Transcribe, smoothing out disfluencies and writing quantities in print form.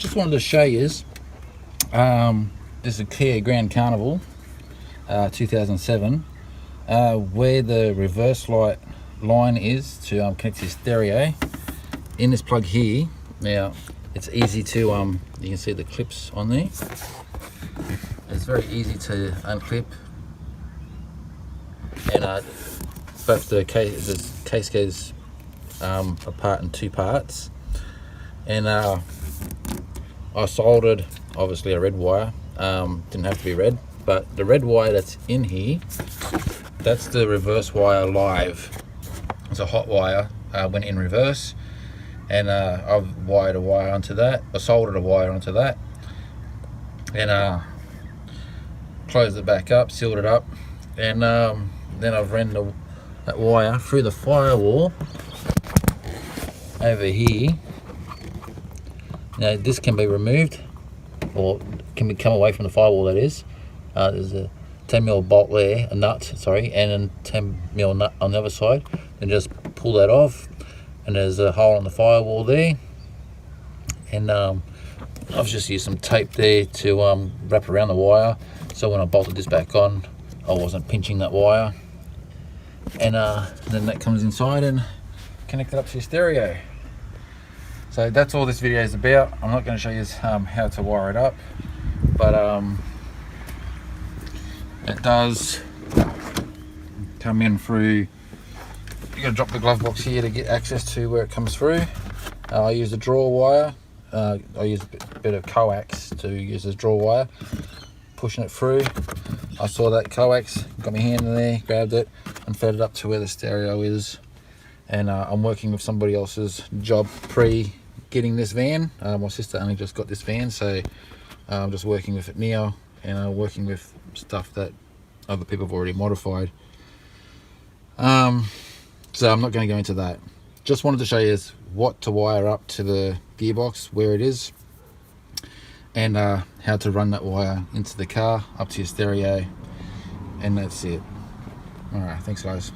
just wanted to show you this is a Kia Carnival 2007, where the reverse light line is to connect to your stereo in this plug here. Now it's easy to you can see the clips on there. It's very easy to unclip, and both the case goes apart in two parts, and I soldered obviously a red wire. Didn't have to be red, but the red wire that's in here, that's the reverse wire live. It's a hot wire, went in reverse, and I've wired a wire onto that. I soldered a wire onto that, and closed it back up, sealed it up, and then I've ran that wire through the firewall over here. Now this can be removed, or can come away from the firewall, that is. There's a 10mm bolt there, a nut, sorry, and a 10mm nut on the other side. Then just pull that off, and there's a hole in the firewall there. And I've just used some tape there to wrap around the wire, so when I bolted this back on, I wasn't pinching that wire. And then that comes inside and connect it up to your stereo. So that's all this video is about. I'm not going to show you how to wire it up, but it does come in through. You got to drop the glove box here to get access to where it comes through. I use a draw wire. I use a bit of coax to use as draw wire, pushing it through. I saw that coax, got my hand in there, grabbed it, and fed it up to where the stereo is. And I'm working with somebody else's job pre getting this van. My sister only just got this van, so I'm just working with it now, and I'm working with stuff that other people have already modified. So I'm not going to go into that. Just wanted to show you what to wire up to the gearbox, where it is, and how to run that wire into the car up to your stereo, and that's it. All right, thanks guys.